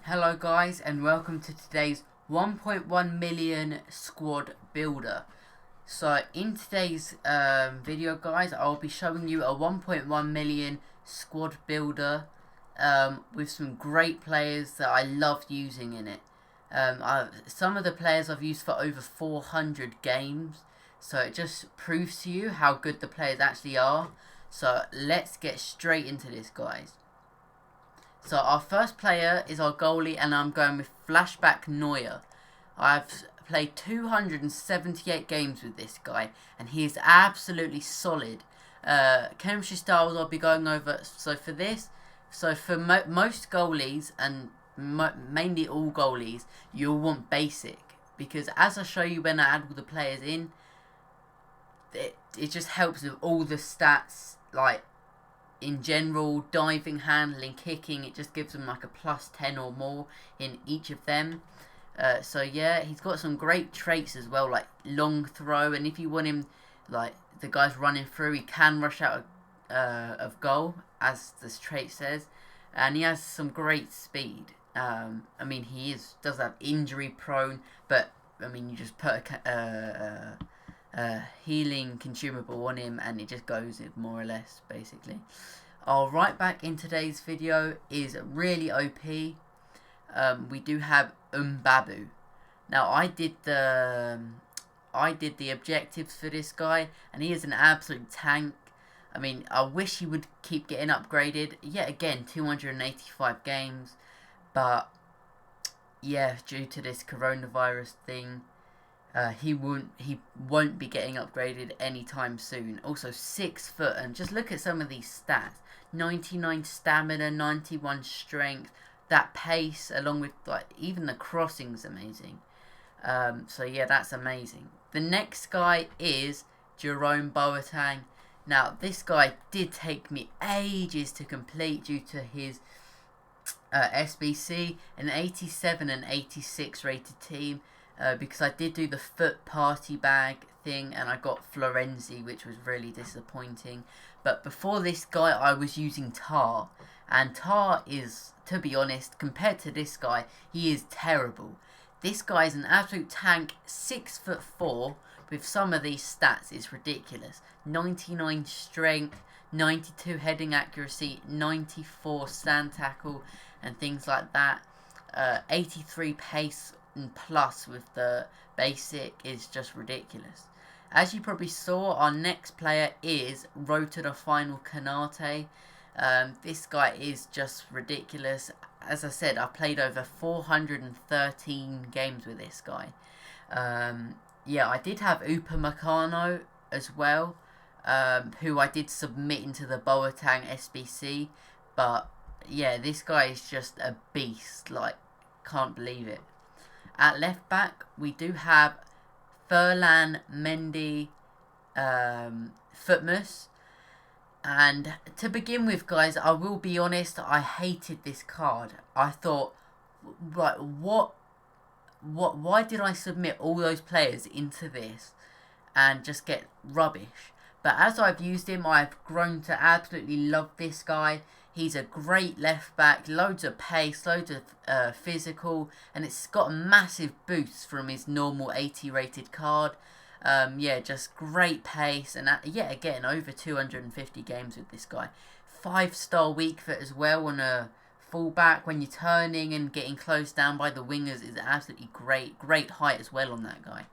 Hello guys and welcome to today's 1.1 million squad builder. So in today's video guys, I'll be showing you a 1.1 million squad builder with some great players that I love using in it. Some of the players I've used for over 400 games, so it just proves to you how good the players actually are. So let's get straight into this guys. So our first player is our goalie, and I'm going with Flashback Neuer. I've played 278 games with this guy, and he is absolutely solid. Chemistry styles I'll be going over. So for this, for most goalies, and mainly all goalies, you'll want basic. Because as I show you when I add all the players in, it just helps with all the stats, like in general, diving, handling, kicking. It just gives them like a plus 10 or more in each of them. So yeah, he's got some great traits as well, like long throw, and if you want him, like the guy's running through, he can rush out of goal, as this trait says, and he has some great speed. I mean, he does have injury prone, but I mean, you just put a healing consumable on him and it just goes more or less, basically. Our right back in today's video is really OP. We do have Mbabu. Now I did the objectives for this guy, and he is an absolute tank. I mean, I wish he would keep getting upgraded. Yet again, 285 games, but yeah, due to this coronavirus thing, he won't be getting upgraded anytime soon. Also 6 foot, and just look at some of these stats: 99 stamina, 91 strength. That pace, along with like even the crossing's amazing. So yeah, that's amazing. The next guy is Jerome Boateng. Now this guy did take me ages to complete due to his SBC, an 87 and 86 rated team. Because I did do the foot party bag thing and I got Florenzi, which was really disappointing. But before this guy, I was using Tar, and Tar is, to be honest, compared to this guy, he is terrible. This guy is an absolute tank, 6'4", with some of these stats. It's ridiculous. 99 strength, 92 heading accuracy, 94 stand tackle, and things like that. 83 pace and plus with the basic is just ridiculous. As you probably saw, our next player is Road to the Final Canate. This guy is just ridiculous. As I said, I played over 413 games with this guy. Yeah, I did have Upamecano as well, who I did submit into the Boateng SBC. But yeah, this guy is just a beast. Like, can't believe it. At left back, we do have Ferland Mendy Footmus. And to begin with, guys, I will be honest, I hated this card. I thought, right, why did I submit all those players into this and just get rubbish? But as I've used him, I've grown to absolutely love this guy. He's a great left back, loads of pace, loads of physical, and it's got a massive boost from his normal 80 rated card. Yeah, just great pace, and yet again, over 250 games with this guy. 5-star weak foot as well on a fullback. When you're turning and getting closed down by the wingers is absolutely great. Great height as well on that guy.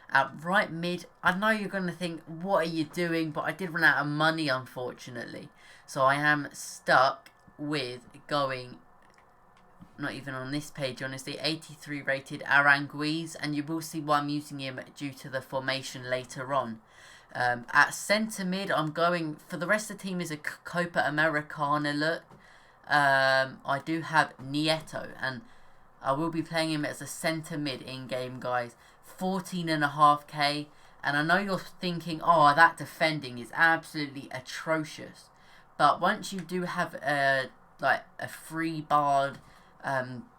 At right mid, I know you're going to think, what are you doing? But I did run out of money, unfortunately. So I am stuck with going, not even on this page, honestly, 83 rated Aranguiz. And you will see why I'm using him due to the formation later on. At centre mid, I'm going, for the rest of the team is a Copa Americana look. I do have Nieto, and I will be playing him as a centre mid in-game, guys. 14.5k, and I know you're thinking, oh, that defending is absolutely atrocious, but once you do have like a free barred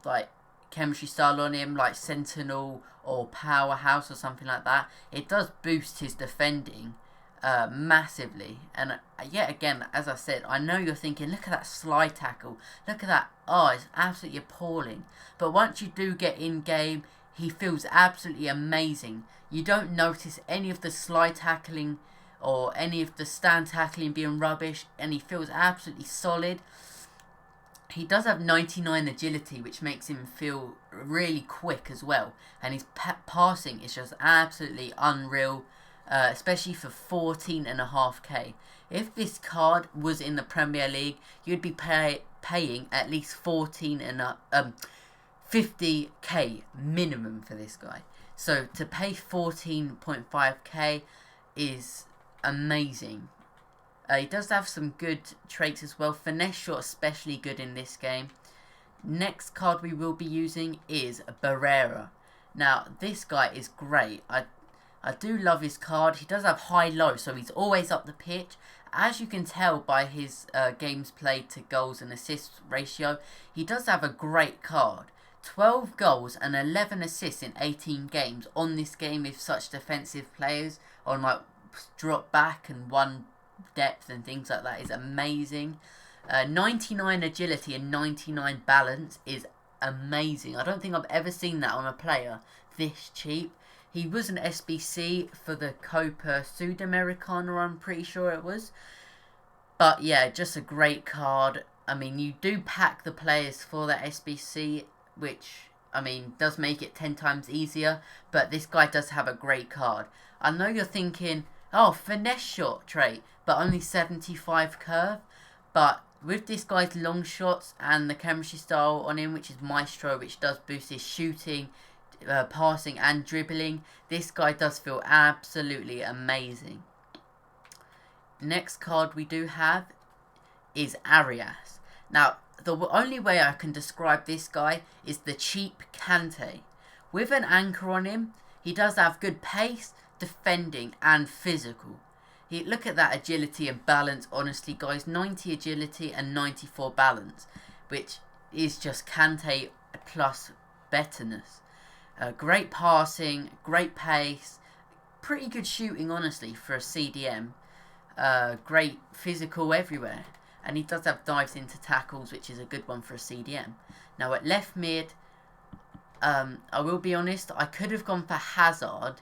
like chemistry style on him, like Sentinel or Powerhouse or something like that, it does boost his defending massively. And yet again, as I said, I know you're thinking, look at that slide tackle, look at that, oh, it's absolutely appalling. But once you do get in game, he feels absolutely amazing. You don't notice any of the slide tackling or any of the stand tackling being rubbish, and he feels absolutely solid. He does have 99 agility, which makes him feel really quick as well. And his passing is just absolutely unreal, especially for 14.5k. If this card was in the Premier League, you'd be paying at least 50k minimum for this guy. So to pay 14.5k is amazing. He does have some good traits as well. Finesse shot especially good in this game. Next card we will be using is Barrera. Now this guy is great. I do love his card. He does have high-low, so he's always up the pitch. As you can tell by his games played to goals and assists ratio, he does have a great card. 12 goals and 11 assists in 18 games on this game with such defensive players on like drop back and one depth and things like that is amazing. 99 agility and 99 balance is amazing. I don't think I've ever seen that on a player this cheap. He was an SBC for the Copa Sudamericana, I'm pretty sure it was. But yeah, just a great card. I mean, you do pack the players for that SBC, which, I mean, does make it 10 times easier. But this guy does have a great card. I know you're thinking, oh, finesse shot trait, but only 75 curve. But with this guy's long shots and the chemistry style on him, which is Maestro, which does boost his shooting, passing and dribbling, this guy does feel absolutely amazing. Next card we do have is Arias. Now, the only way I can describe this guy is the cheap Kante. With an anchor on him, he does have good pace, defending and physical. Look at that agility and balance, honestly guys, 90 agility and 94 balance, which is just Kante plus betterness. Great passing, great pace, pretty good shooting honestly for a CDM. Great physical everywhere, and he does have dives into tackles, which is a good one for a CDM. Now at left mid, I will be honest, I could have gone for Hazard,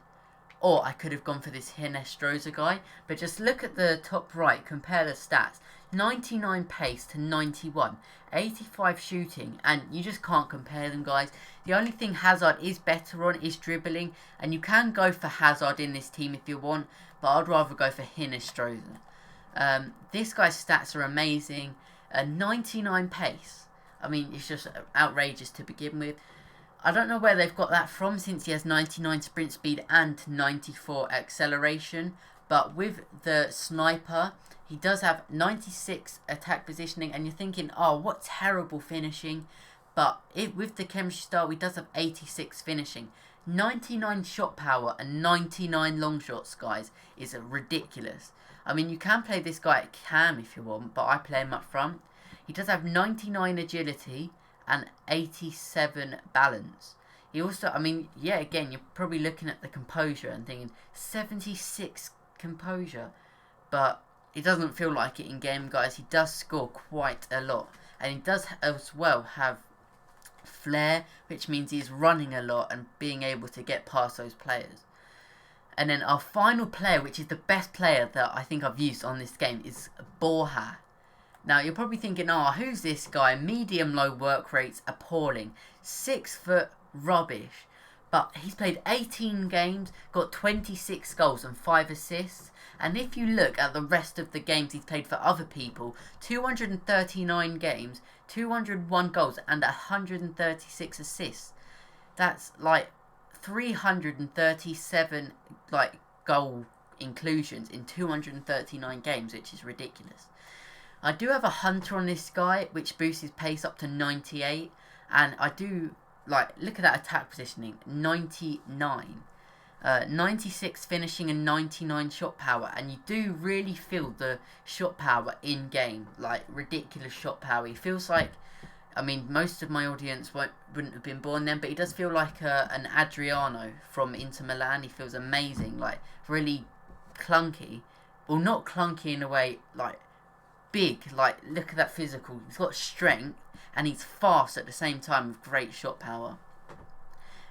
or I could have gone for this Hinestroza guy, but just look at the top right, compare the stats. 99 pace to 91, 85 shooting, and you just can't compare them, guys. The only thing Hazard is better on is dribbling, and you can go for Hazard in this team if you want, but I'd rather go for Hinestroza. This guy's stats are amazing. 99 pace, I mean, it's just outrageous to begin with. I don't know where they've got that from, since he has 99 sprint speed and 94 acceleration. But with the sniper, he does have 96 attack positioning. And you're thinking, oh, what terrible finishing. But with the chemistry style, he does have 86 finishing. 99 shot power and 99 long shots, guys, is ridiculous. I mean, you can play this guy at cam if you want, but I play him up front. He does have 99 agility and 87 balance. He also, I mean, yeah, again, you're probably looking at the composure and thinking 76 composure, but it doesn't feel like it in game, guys. He does score quite a lot, and he does as well have flair, which means he's running a lot and being able to get past those players. And then our final player, which is the best player that I think I've used on this game, is Borja. Now, you're probably thinking, oh, who's this guy? Medium-low work rates, appalling. 6 foot, rubbish. But he's played 18 games, got 26 goals and 5 assists. And if you look at the rest of the games he's played for other people, 239 games, 201 goals and 136 assists. That's like 337 goal inclusions in 239 games, which is ridiculous. I do have a hunter on this guy, which boosts his pace up to 98, and I do, look at that attack positioning, 99. 96 finishing and 99 shot power, and you do really feel the shot power in game, ridiculous shot power. He feels like, I mean, most of my audience wouldn't have been born then, but he does feel like an Adriano from Inter Milan. He feels amazing, really clunky, or not clunky in a way, like big. Like, look at that physical. He's got strength and he's fast at the same time with great shot power.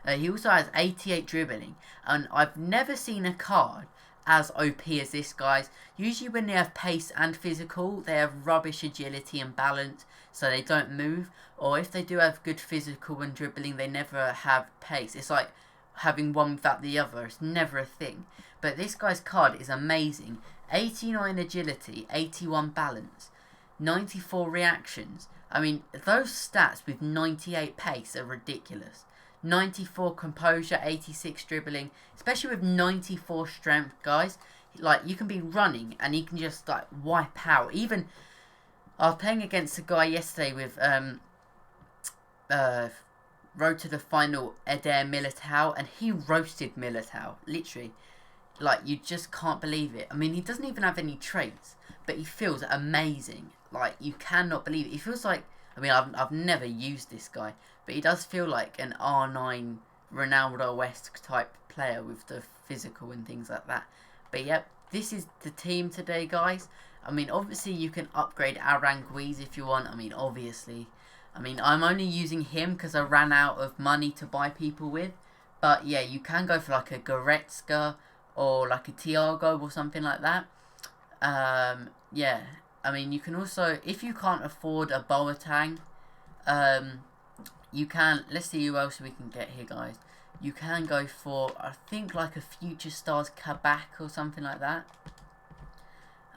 He also has 88 dribbling, and I've never seen a card as OP as this, guys. Usually when they have pace and physical, they have rubbish agility and balance, so they don't move. Or if they do have good physical and dribbling, they never have pace. It's like having one without the other. It's never a thing. But this guy's card is amazing. 89 agility, 81 balance, 94 reactions. I mean, those stats with 98 pace are ridiculous. 94 composure, 86 dribbling, especially with 94 strength, guys. Like, you can be running and he can just like wipe out. Even I was playing against a guy yesterday with road to the final Eder Militao, and he roasted Militao, literally. Like, you just can't believe it. I mean, he doesn't even have any traits, but he feels amazing. Like, you cannot believe it. He feels like, I mean, I've never used this guy, but he does feel like an R9 Ronaldo-esque type player with the physical and things like that. But yep, this is the team today, guys. I mean, obviously you can upgrade Aranguiz if you want. I mean, obviously. I mean, I'm only using him because I ran out of money to buy people with. But yeah, you can go for like a Goretzka or like a Thiago or something like that. Yeah, I mean, you can also, if you can't afford a Boateng, you can, let's see who else we can get here, guys. You can go for, I think, like a Future Stars Kabak or something like that.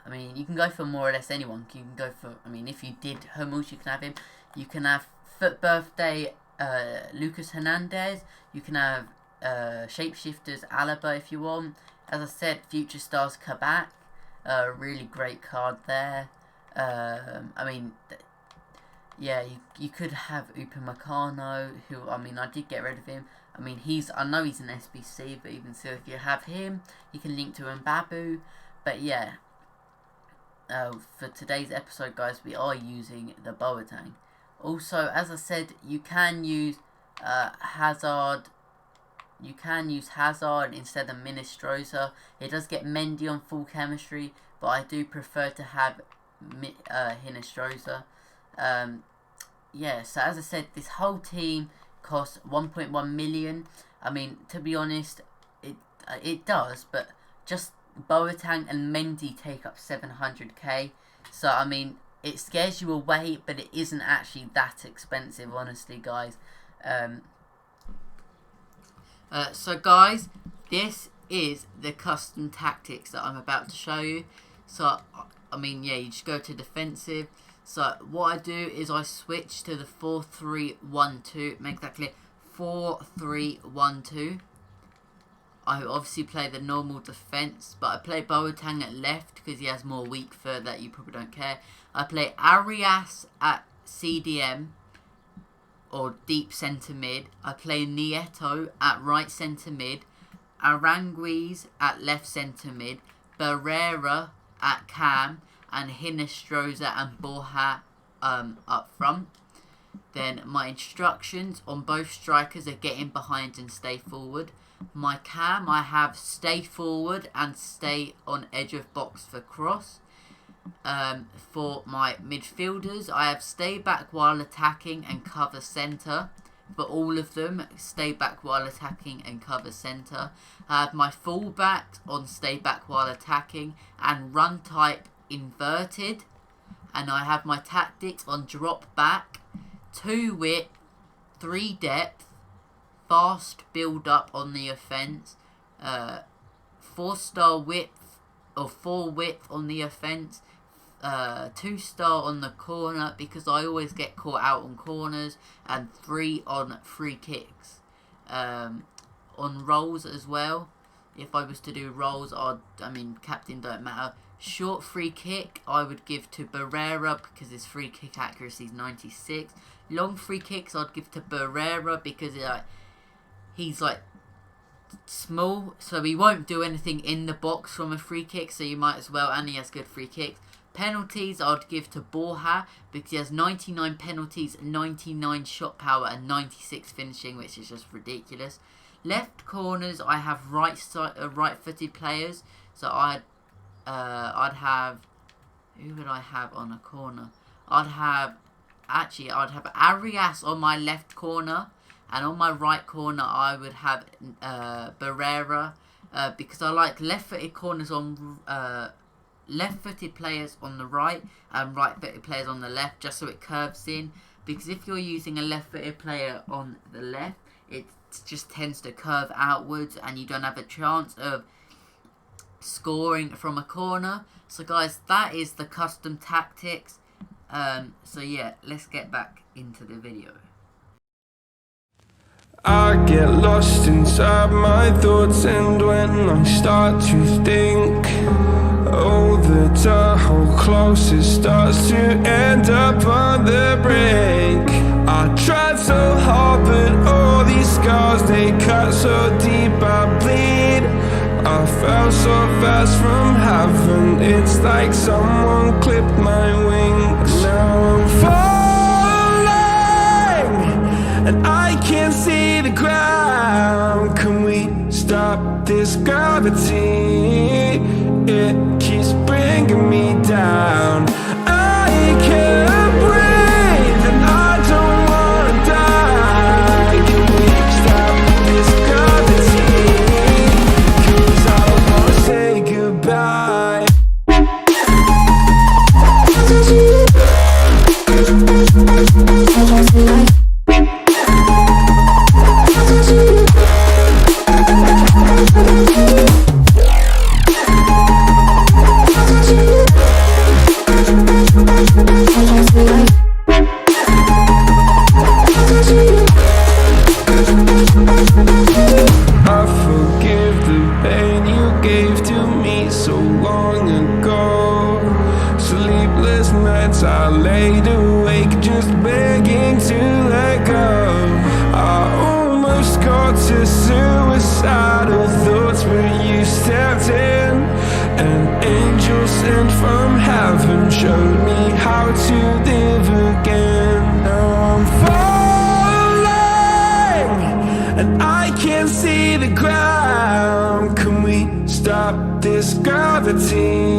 I mean, you can go for more or less anyone. You can go for, I mean, if you did Hummels, you can have him. You can have Foot Birthday Lucas Hernandez. You can have Shapeshifters Alaba if you want. As I said, Future Stars Kabak. Really great card there. I mean, yeah, you could have Upamecano, who, I mean, I did get rid of him. I mean, I know he's an SBC, but even so, if you have him, you can link to Mbabu. But yeah, for today's episode, guys, we are using the Boateng. Also, as I said, you can use Hazard. You can use Hazard instead of Minestrosa. It does get Mendy on full chemistry, but I do prefer to have Hinestrosa. Yeah, so as I said, this whole team costs 1.1 million. I mean, to be honest, it does, but just Boateng and Mendy take up 700k. So I mean, it scares you away, but it isn't actually that expensive, honestly, guys. So guys, this is the custom tactics that I'm about to show you. So I mean, yeah, you just go to defensive. So what I do is I switch to the 4-3-1-2. Make that clear. 4-3-1-2. I obviously play the normal defense, but I play Boateng at left because he has more weak foot that you probably don't care. I play Arias at CDM or deep centre mid. I play Nieto at right centre mid. Aranguiz at left centre mid. Barrera at cam. And Hinestrosa and Borja up front. Then my instructions on both strikers are getting behind and stay forward. My cam, I have stay forward and stay on edge of box for cross. For my midfielders, I have stay back while attacking and cover centre. For all of them, stay back while attacking and cover centre. I have my fullbacks on stay back while attacking and run type inverted. And I have my tactics on drop back, 2 width, 3 depth, fast build up on the offence, 4-star width or 4 width on the offence, 2-star on the corner because I always get caught out on corners, and 3 on free kicks. On rolls as well, if I was to do rolls, I mean, captain don't matter. Short free kick I would give to Barrera because his free kick accuracy is 96. Long free kicks I'd give to Barrera because he's like small, so he won't do anything in the box from a free kick, so you might as well, and he has good free kicks. Penalties I'd give to Borja because he has 99 penalties, 99 shot power and 96 finishing, which is just ridiculous. Left corners I have right-footed players, so I I'd have, who would I have on a corner? I'd have Arias on my left corner, and on my right corner I would have Barrera, because I like left-footed corners on left-footed players on the right and right-footed players on the left, just so it curves in. Because if you're using a left-footed player on the left, it just tends to curve outwards, and you don't have a chance of scoring from a corner. So guys, that is the custom tactics. So yeah, let's get back into the video. I get lost inside my thoughts, and when I start to think, oh, the Tahoe closest starts to end up on the brink. I tried so hard, but all these scars, they cut so deep I bleed. I fell so fast from heaven, it's like someone clipped my wings. Now I'm falling, and I can't see the ground. Can we stop this gravity? It keeps bringing me down. I can't breathe, and I don't wanna die. Can we stop this gravity? 'Cause I don't wanna say goodbye. I forgive the pain you gave to me so long ago. Sleepless nights I laid awake just begging to let go. I almost got to suicidal thoughts, but you stepped in. An angel sent from heaven showed me how to live again. Now I'm falling, and I can't see the ground. Can we stop this gravity?